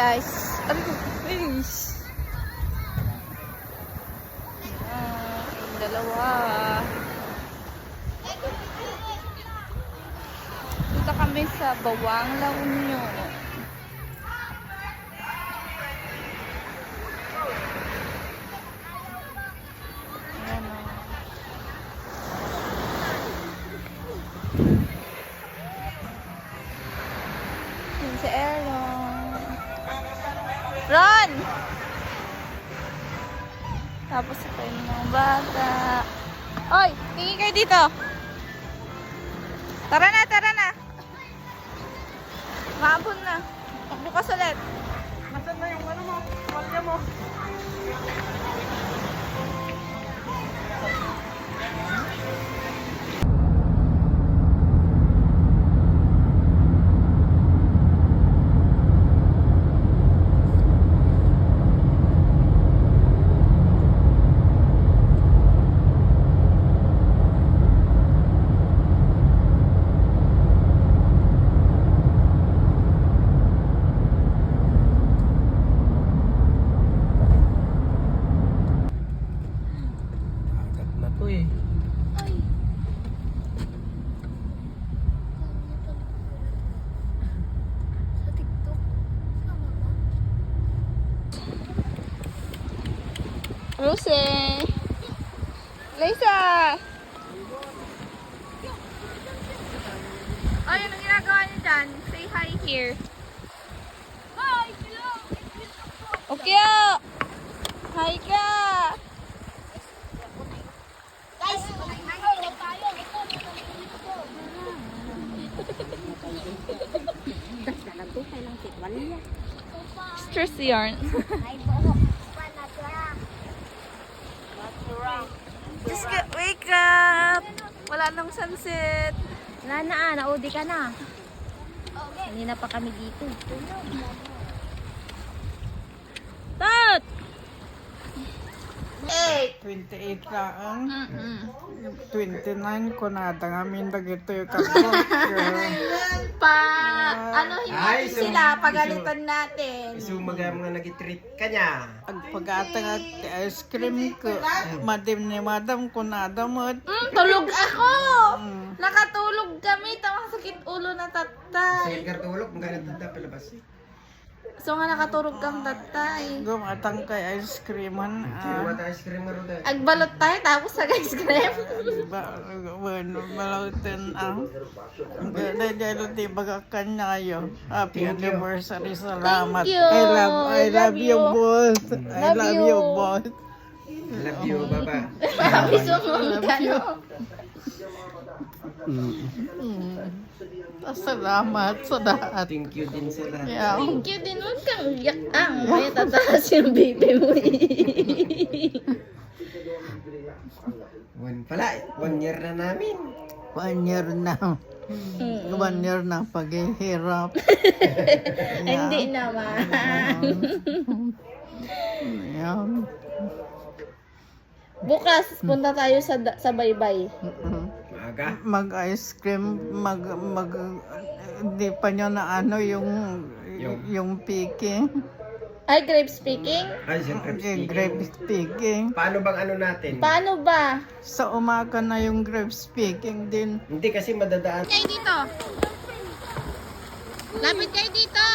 guys. Fish. Yung dalawa. Punta kami sa Bawang La Union. Ayan o. Yun si Aaron. Ron! Tapos ito yung mga bata. Oy! Tingin kayo dito! Tara na, tara na! Maabon na. Bukas ulit. Nasaan na yung ano mo? Walya mo? Rose! Lisa! Oh, yun ang ginagawa niyo dyan. Say hi here. Hi! Hello! Okay! Hi ka! Guys, manghihirap tayo. Das na to, kailang sitwalya. Stress yarn. Ay, buhok. Just wake up! Wala nang sunset. Wala na, naudi ka na. Kanina pa kami dito. Tot! 28 lang. 29 ko na. Tangamin na gito yung kakot. Ano, hindi sila pagalitan natin. Isumagam nga nag-treat ka niya. Ang pag-atang at ice cream ko. Madim ni madam ko na damot. Tulog ako! Nakatulog kami. Tamang sakit ulo na tatay. Sakit ka tulog, ang ganit na palabas. So nga nakatulog kang tatay. Gumatang kay ice creaman. Sino ba tayo ice cream nga rin? Agbalot tayo tapos sa ice cream. Bueno, malautin ang. Dahil di bagakan na kayo. Happy anniversary. Salamat. Thank you. I love you both. I Love love you. you both. Love you, baba. Happy sumunod ka, no? Salamat sa lahat. Thank you din sa lahat. Yeah. Thank you din. Huwag kang iyak ang. May tataas yung baby mo Pala, 1 year na namin. 1 year na. 1 year na paghihirap. Hindi naman. Yan. Bukas, punta tayo sa baybay. Maaga. Mag-ice cream, hindi pa nyo na ano yung picking. Ay, grape speaking? Ay, siyempre Yung speaking. grape picking. Paano bang ano natin? Paano ba? Sa umaga na yung grape picking din. Hindi kasi madadaan. Kayo dito. Lapit kayo dito.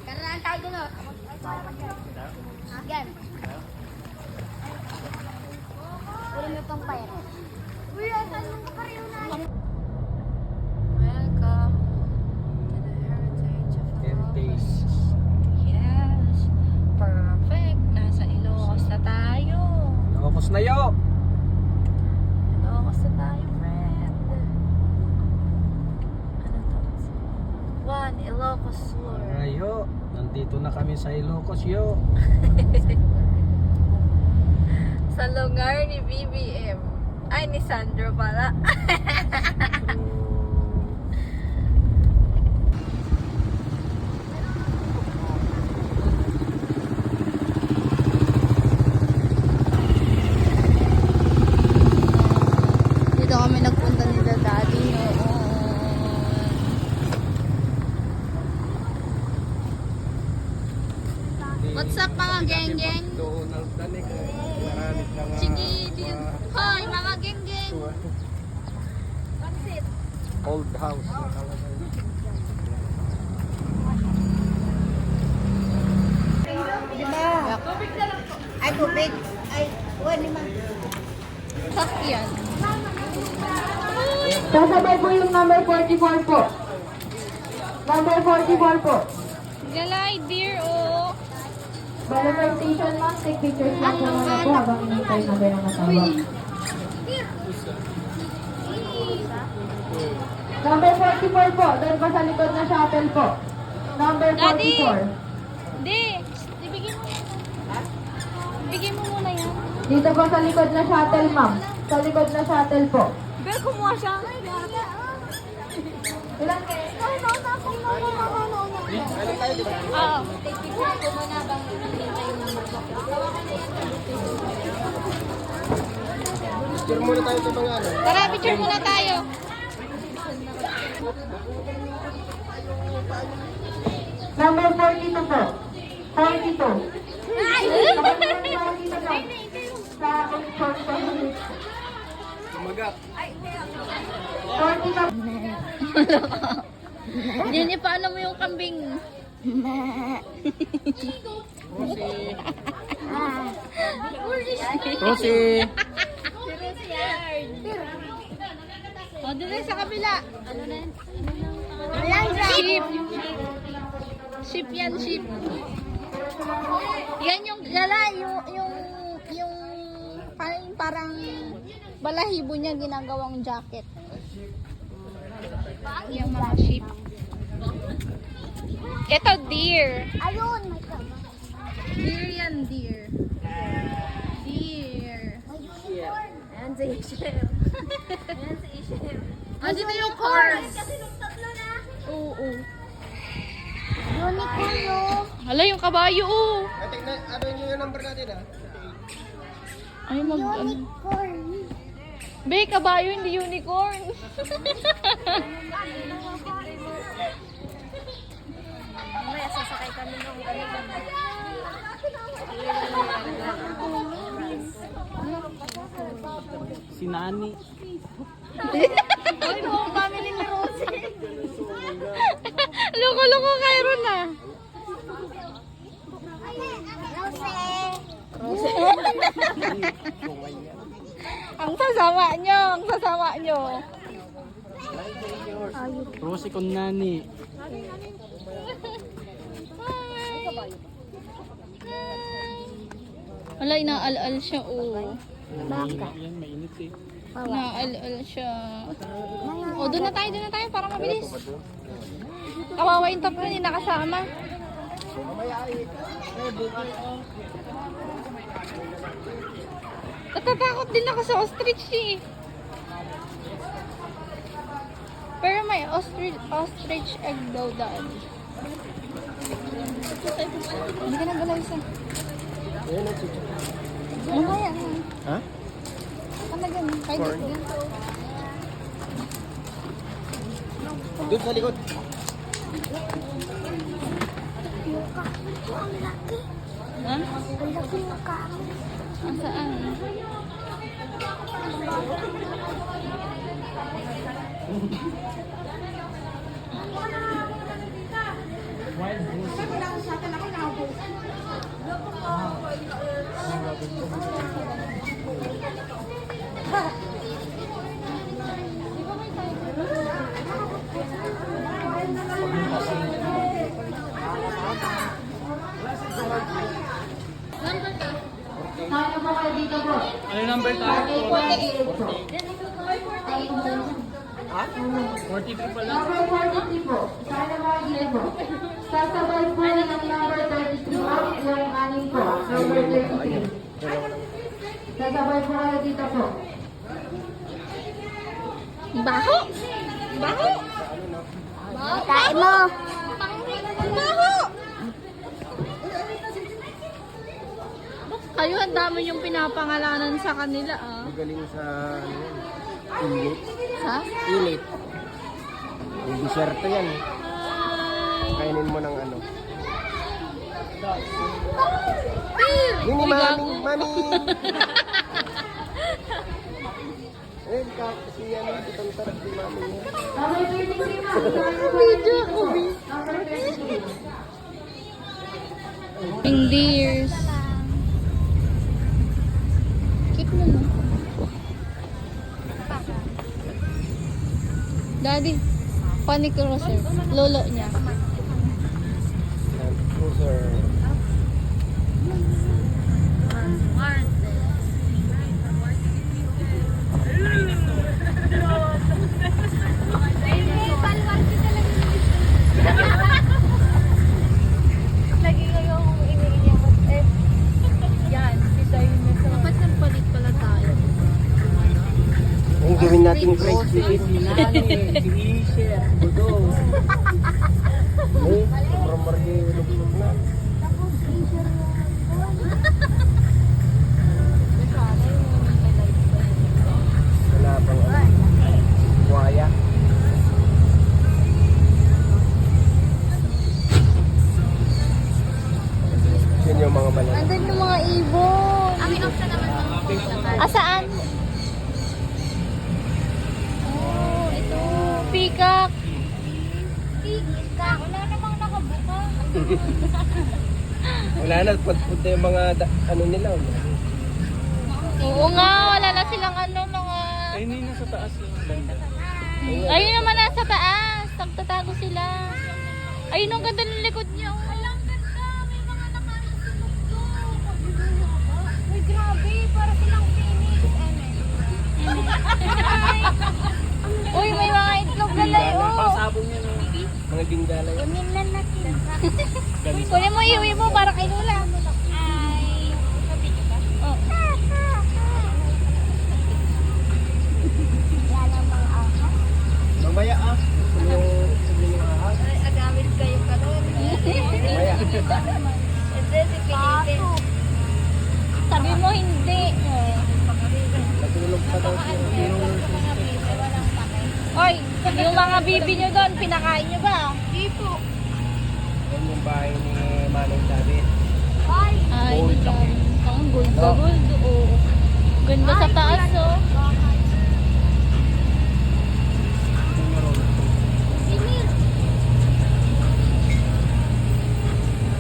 Karaan tayo doon. Again. Ulit mo itong fire. Uy, asan yung kapareho na? Welcome to the Heritage of the Heritage. Yes. Perfect. Nasa Ilocos na tayo. Nakapos na yo! Ilocos na tayo, friend. Ano to? One Ilocos Sur. Ayo, nandito na kami sa Ilocos yo. Sa lugar ni BBM. Ay, ni Sandro pala. Dito kami nagpunta nila daddy noon. Old house. Ay, tubig. Ay, huwag naman. Sakyan. Sasabay po yung number 44 po. Number 44 po. Galay, dear, oh. Balibar station ma'am, take pictures lang po muna po habang inintay na kayo ng matawag. Number 44 po, doon pa sa likod na shuttle po. Number 44. Daddy! Di, ibigay mo yan. Ibigay mo muna yan. Dito po sa likod na shuttle ma'am. Sa likod na shuttle po. Pero kumuha siya. Ilan kayo? Oo. Picture muna tayo sa mga ano. Tara, picture muna tayo. Number 42 po. 42. Sa uniform po. Tumagap. 40 na. Hindi, paano mo yung kambing? Rosie. O, doon na sa kabila. Sheep. Sheep yan, sheep. Yan yung gala, yung parang balahibo niya ginagawang jacket. Yung mga sheep. Ito, deer. Ayun, may kama. Deer yan, deer. Deer. Ayan si Ishel. Ayan si Ishel. Ah, dito yung horse. Kasi nung tatlo na. Oo. Unicorn, no? Hala, yung kabayo, oh. Tingnan, ano yung number natin ah? Ay, Unicorn. Be, kabayo, hindi unicorn. Mamaya sasakay kami nung ganito. Si Nani. Ay, buong family ni Rosie. Loko-loko kayo ron na. Ang sasama nyo, ang sasama nyo. Rosie con Nani. Wala, inaal-al siya, oh. Yan, mainit eh. Inaal-al siya. O, doon na tayo para mabilis. Kawawa yung tatlo, hindi nakasama. Natatakot din ako sa ostrich eh. Pero may ostrich egg daw daan. Hindi ka nagalaw isa. Mamaya na. Ha? Ano ganun? Kahit ganun. Doon sa likod. Ha? Ang laki ng kamo. Saan? Kaya po kayo dito po. Ano number tayo? 48 po. 43 pala. Number 43 po. Kaya po kayo dito po. Sasabay po ng number 33 po. Yung anim po. Number 33. Sasabay po kayo dito po. Baho! Baho! Kain mo. Baho! Kayo, ang dami yung pinapangalanan sa kanila, ah. Magaling sa ano yan. Ilit. Ha? Ilit. Yung disyerto yan eh. Ay. Kainin mo ng ano. Beer! Mini Uy, mami, gago. mami. Eh, kasi ano, itong tarap di mami niya. Number 33, ma'am. Number 33. Reindeers. Cute mo no? Daddy, Panic Cruiser. Lolo niya. Land Cruiser. Lagi ngayong iniiyak at yan, design na sa... Dapat nagpalit pala tayo. Ang gawin natin fried chicken. Eh, sobrang marami lugtog na. Wala pang buhaya. Yun yung mga banana. Andun yung mga ibon. Amin off na naman mga pumunta. Asaan? Oh, ito. Peacock. Peacock. Wala namang nakabuka. Wala na, punta yung mga ano nila. Oo nga, wala na silang ano, mga... Ayun yung nasa taas yung banda. Ayun naman nasa taas. Nagtatago sila. Ayun ang ganda ng likod niya. Oh. Walang ganda. May mga nakaano sa mundo. Uy, grabe. Para silang Phoenix. Uy, may mga itlog na layo. Sabong yan. Mga dingdala yun. Kunin lang natin. Kunin mo, iuwi mo para kay Lula. Ay. Nabidyo ba? Oh. Wala namang ahas. Mamaya sabi yung ahas. Ay, agawin kayo ka doon. Mamaya. Ito si Pilitin. Sabi mo hindi. Natulog pa daw siya. Walang pakay. Oy, yung mga bibi nyo doon, pinakain nyo ba? Di po. Yan yung bahay ni Manong David. Ay. Ay, ang gold na gold. Oo. Ganda sa taas, oh.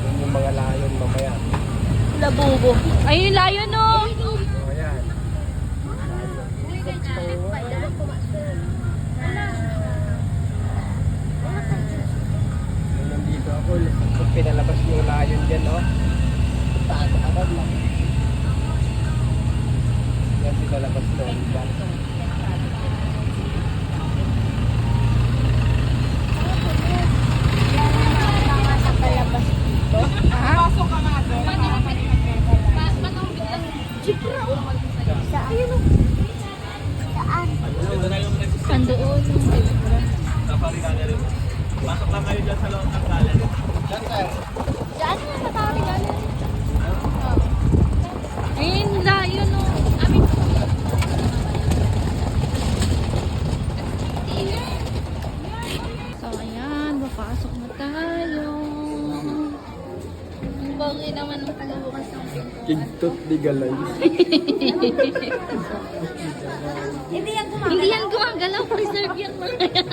Yan yung mga layon mamaya. Labubo. Ay, yung lion, oh. O yan. Yan nandito ako. Pag pinalabas yung layon dyan, no? Takot agad lang. Yan pinalabas doon. Yan. Andoon. Pasok lang kayo dyan sa loob ng galan. Diyan na sa tawag galing. Ayun, lion, oh. Amin. So, ayan. Papasok na tayo. Ang bagay naman ng pagbukas ng pintuan. Kigtot di galay. Hindi yan Hindi yan gumagalaw. Preserve yan mga yan.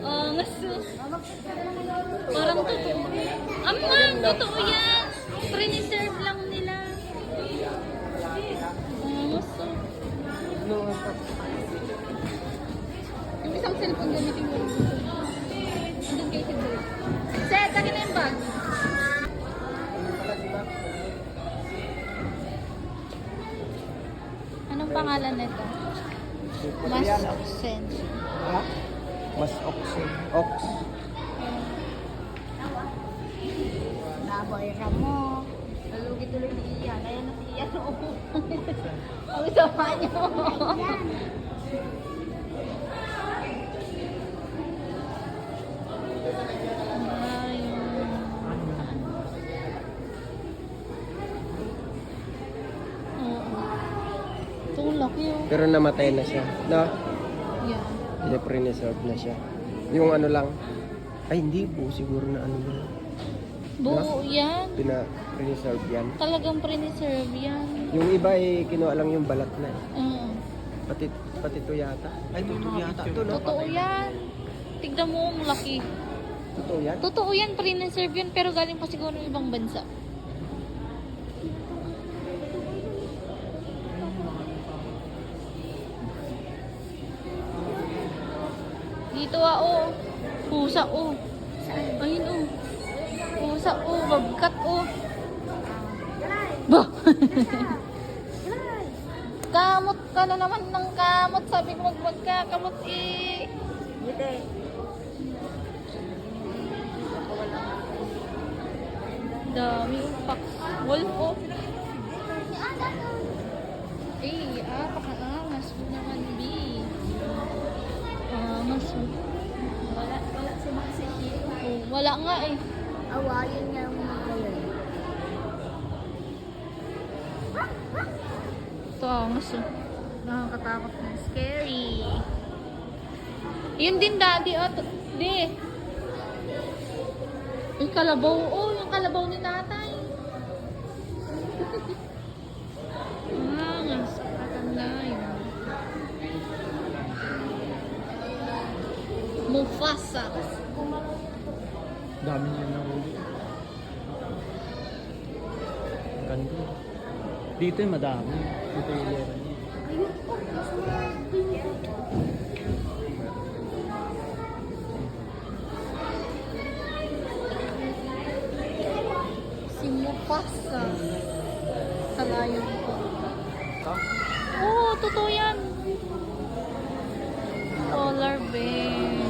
Oh, ngaso. Parang totoo. Amang, totoo yan. Preserve lang nila. Oh, ngaso. Yung isang cellphone gamitin mo. Andun kayo si Bert. Seth, akin na yung bag. Anong pangalan nito? Mas sense. Ha? Mas oxen. Ox. Naboyra mo. Nalugi tuloy ni Ian. Ayan na si Ian. Ang sama niyo. Ito ang laki, oh. Pero namatay na siya. No? Yeah. Hindi, pre-reserve na siya. Yung ano lang. Ay, hindi po. Siguro na ano lang. Buo yan. Pina-reserve yan. Talagang preserve yan. Yung iba eh, kinuha lang yung balat na eh. Pati to yata. Ay, totoo yata to, no? Totoo yan. Tignan mo, ang laki. Totoo yan? Totoo yan, pre-reserve yan, pero galing pa siguro ng ibang bansa. Dito oh. Pusa oh. Ayun oh. Pusa oh, babkat oh. Bah! Kamot ka na naman ng kamot. Sabi ko magkamot eh. Dami yung fox. Wolf oh. Eh, pakaangas mo naman, B. Angas mo. Wala si Maxi. Oh, wala nga eh. Awayin niya yung mga yun. Ito, angas oh. Nakakatakot na. Scary. Yun din, daddy. Oh, di. Yung kalabaw. Oh, yung kalabaw ni tatay. Angas. Katanda yun. Mufasa. Dami niya na huli. Ganda. Dito yung madami. Dito yung yero niya. Si Mufasa. Sa layon ko. Oo, totoo yan. Polar bear.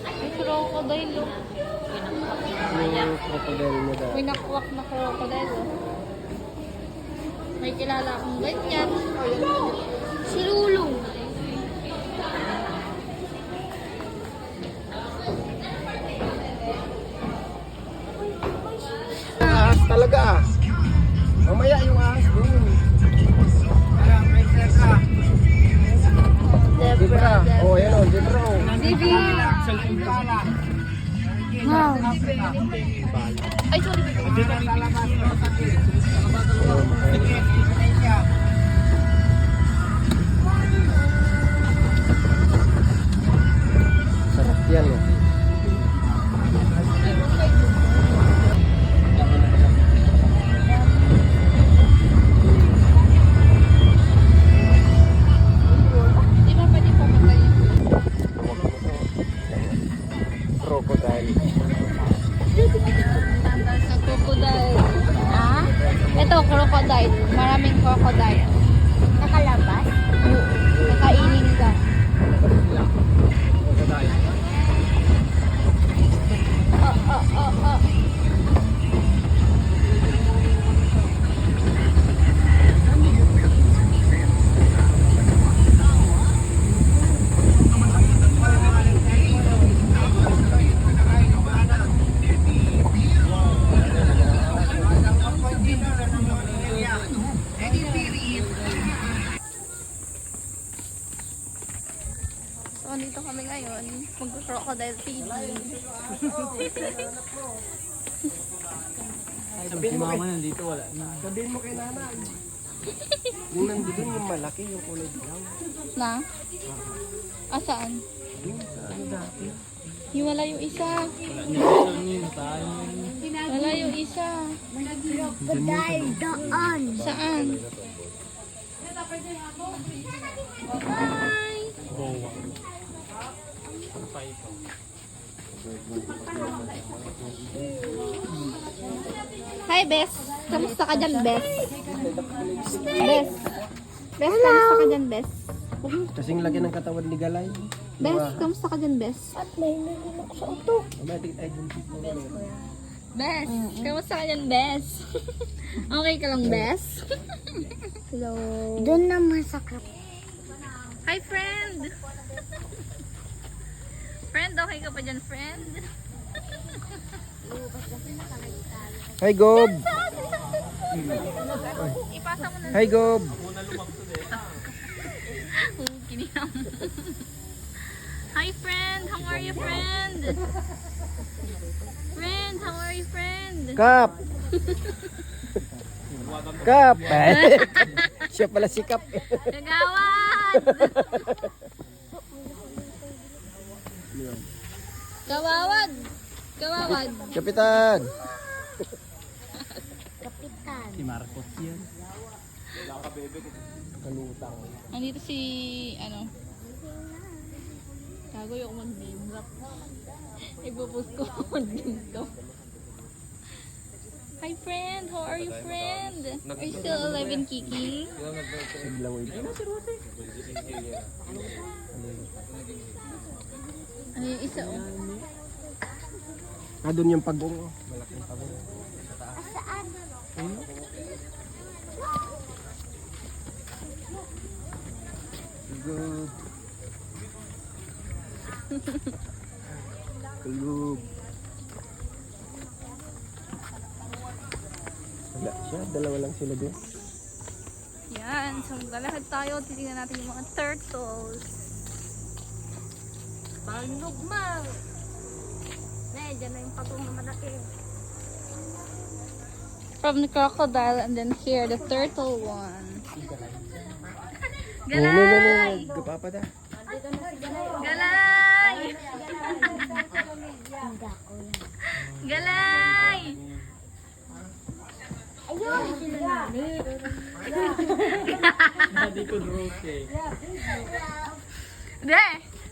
Ay, crocodile oh. Yung crocodile niya daw. Winakwak na crocodile oh. May kilala akong ganyan. Si Lulu. Ahas talaga ah. Mamaya yung ahas doon. Zebra. Oh, yan o. Zebra o. Wow. Ay, sorry. Sarap yan o. Di ba pwede pumatay yun? Crocodile. Standard sa crocodile. Ah? Ito, crocodile. Maraming crocodile. Nakalabas? Oo. Nakainin ka. Oh. So, dito kami ngayon. Mag-crocodile TV. Si mama nandito, wala na. Sabihin mo kay nanay. Yung nandun yung malaki, yung kulay dilaw. Na? Asaan? Yung sa ano dati. Yung wala yung isa. Wala niya gusto niya, tayo. Wala yung isa. Crocodile doon. Saan? Hi! Bowa. Hi, Bes. Kamusta ka dyan, Bes? Bes. Bes, kamusta ka dyan, Bes? Kasing laki ng katawan ni Galay. Bes, kamusta ka dyan, Bes? At may nilunok sa uto. Bes, kamusta ka dyan, Bes? Okay ka lang, Bes? Hello. Doon na masakit. Hi, friend! Friend, okay ka pa dyan, friend? Hi, Gob! Ipasa mo na. Hi, Gob! Kiniyam. Hi, friend! How are you, friend? Friend, how are you, friend? Kap! Kap! Siya pala si Kap. Kagawad! Kawawad! Kawawad! Kapitan! Si Marcos yan. Andito si, ano, gago yung mag-name drop. Ipopost ko dito. Hi friend, how are you friend? Are you still alive and kicking? Biglang wait. Ano yung isa oh? Ah, doon yung pagong. Malaking pagong. Good. Kulub. Wala siya, dalawa lang sila doon. Yan, so maglalakad tayo. Titingnan natin yung mga turtles. Panugmang! Dyan na yung patong na malaki. From the crocodile and then here, the turtle one. Galay! Gapapada. Galay! Galay! Hindi ko rose eh. Hindi!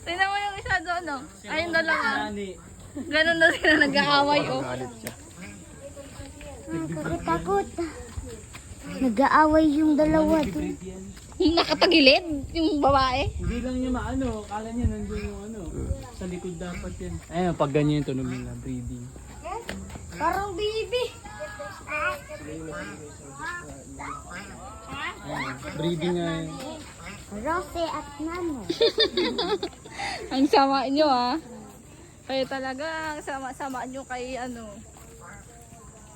Tingnan mo yung isa doon, no? Ay, yung dalawa. Nani. Ganun na sila nag-aaway, oh. Alit siya. Takot. Nag-aaway yung dalawa doon. Nakatagilid yung babae. Hindi lang niya maano. Kala niya nandun yung ano. Sa likod dapat yan. Ayun, pag ganyan yung tunog nila. Breathing. Parang baby. Ayun, breathing nga yun. Rose at Nano. Ang sama nyo, ah. Kayo talaga, ang sama-sama nyo kay ano.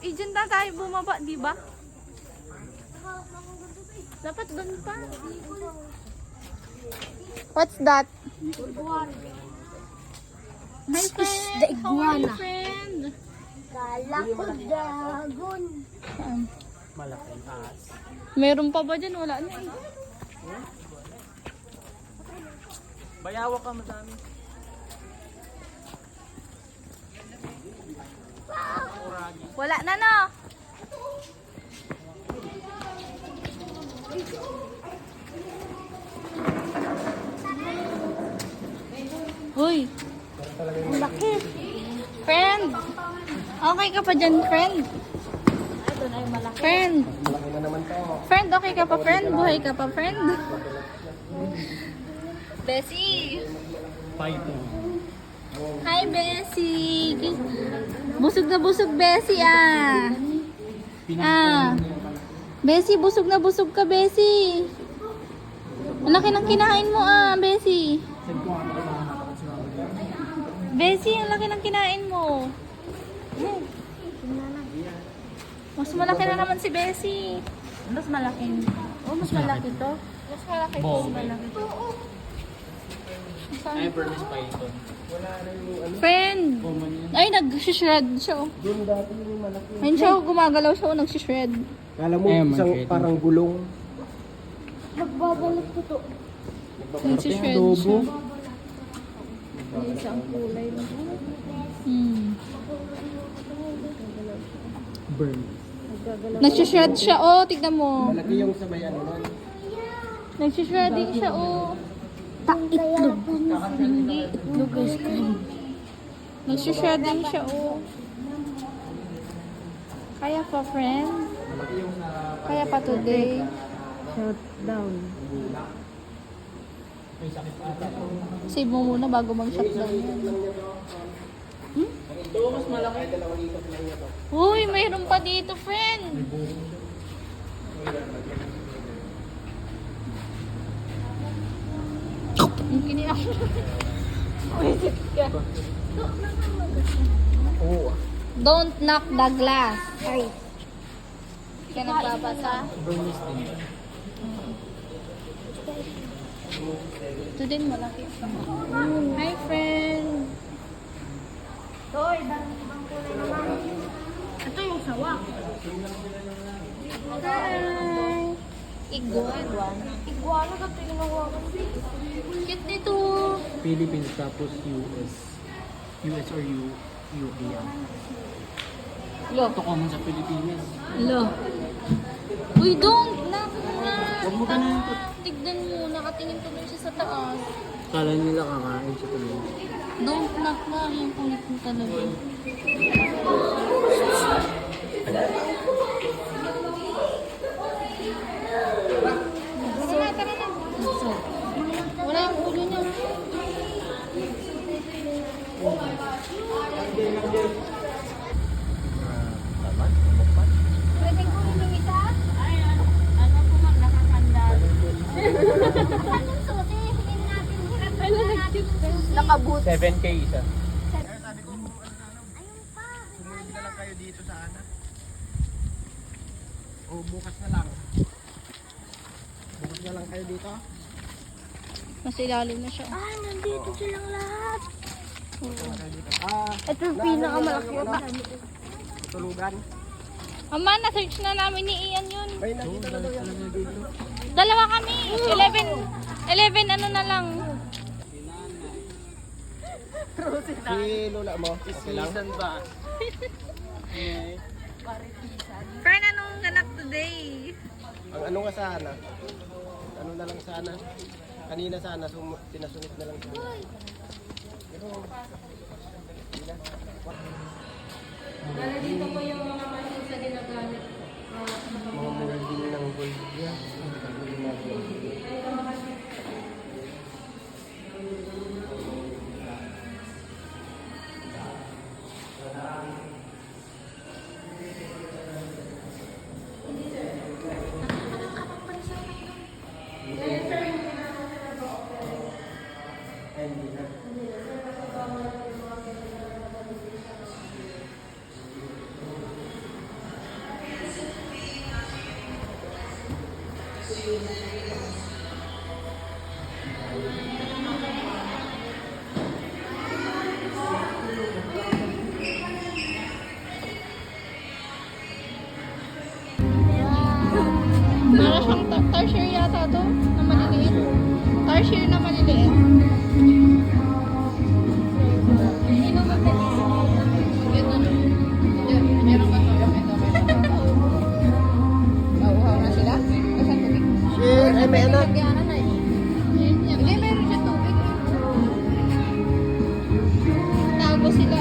Eh, dyan na tayo bumaba, di ba? Dapat doon pa. What's that? My friend! the How are you, iguana. friend? Kala ko dragon. Saan? Malaking aas. Meron pa ba dyan? Wala na eh. Bayawa ka madami. Wala na, no? Hoy, Ang laki. friend! Okay ka pa dyan, friend? Friend! Malaki na naman to. Friend, okay ka pa, friend? Buhay ka pa, friend? Bessie! Python. Hi, Bessie! Busog na busog, Bessie, ah! Ah! Bessie, busog na busog ka, Bessie! Ang laki ng kinain mo, ah, Bessie! Bessie, ang laki ng kinain mo! Mas malaki na naman si Bessie. Mas malaki. Oh, mas malaki to. Mas malaki to. Mas malaki to. Ay, Burmese Python. Friend! Common yan. Ay, nag-shred siya. Oh. Doon dati yung malaki. Ayun siya, oh, gumagalaw siya, oh, nag-shred. Kala mo Ayun, isang mag-shred. parang gulong. Magbabalot ko to. Nag-shred siya. May isang kulay na. Burmese. Nag-shred siya, oh, tignan mo. Malaki yung sabay ano nun. Nag-shredding siya, oh. Itlog. Hindi, itlog ice cream. Nag-shredding siya, oh. Kaya pa, friend? Kaya pa today? Shut down. Save mo muna bago mag-shutdown yan. Ito, mas malaki. Uy, mayroon pa dito, friend. Yung kiniyak. Wisit ka. Oo. Don't knock the glass. Ay. Hindi ka nagbabasa. Burmese din. Ito din malaki. Hi, friend. Toy, ibang kulay naman. Ito yung sawak. Hi! Iguana. Iguana ka tinawagan. Cute nito. Philippines tapos US. US or UK yan. Lo. Ito common sa Pilipinas. Lo. Uy, don't! Huwag mo ganun ito. Tignan mo, nakatingin tuloy siya sa taas. Kala nila kakain siya tuloy. Don't knock na, yung kulit mo talaga. Tara na. Wala yung ulo niya. Pwede ko yung isa? Ano po mag nakasandal? Anong susi? Hingin natin. Hirap natin. Nakabut. 7K isa. Sumunod na lang kayo dito sa anak. O bukas na lang. Bukas na lang kayo dito. Mas ilalim na siya. Ah, nandito silang lahat. Ah, Ito yung pinakamalaki. tulugan. Ama, na-search na namin ni Ian yun. May nakita na daw yan. Dalawa kami. 11 ano na lang. Si Lola mo, okay lang. Season ba? Fern, anong ganap today? Ang ano nga sana, ano na lang sana, kanina sana, pinasunit na lang sana. Dala dito po yung mga machines na ginagamit. Mga molding ng gold yan. Para siyang tarsier yata to, na maliliit. Tarsier na maliliit. Ito na. Meron ba to? Nauuhaw na sila? Kasi tubig. Shit, ay may anak. Hindi, meron siya tubig. Tago sila.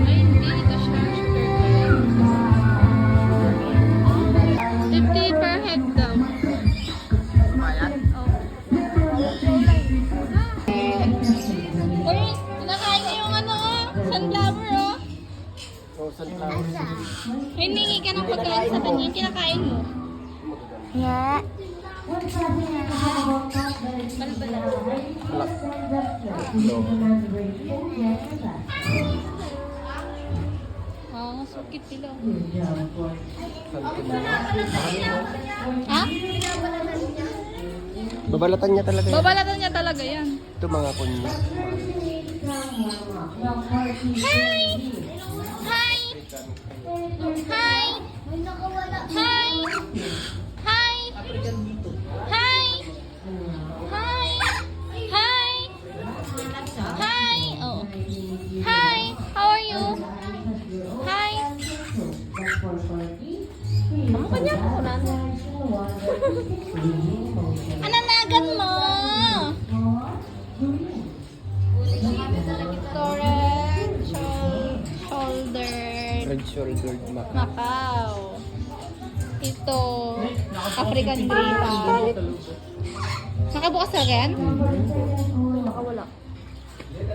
Ay, hindi. Ito siya. Sugar cane. 50 per head daw. Uy, kinakain niyo yung ano, sunflower, oh. Oh, sunflower. Hiningi ka ng pagkain sa kanya, yung kinakain mo. Yeah. Ah, sukit sila. Ha? Babalatan niya talaga yan. Babalatan niya talaga yan. Ito mga kunya. Hi! Hi! Hi! Hi! Hi! Hi! Hi! Hi! Hi! Oh. Hi! How are you? Hi! Ano kanya po na? Ananagan mo! Correct. Shoulder. Red shouldered macaw. Macau. Ito, African Grey Parrot. Nakabukas talaga yan? Nakawala.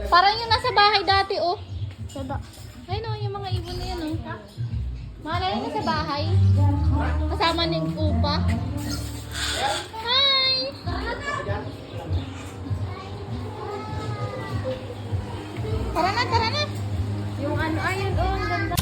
Parang yung nasa bahay dati, oh. Sada. Ayun, oh, yung mga ibon na yan, oh. Malay na sa bahay. Kasama ng upa. Hi! Tara na, tara na. Yung ano, ayun, oh, ang ganda.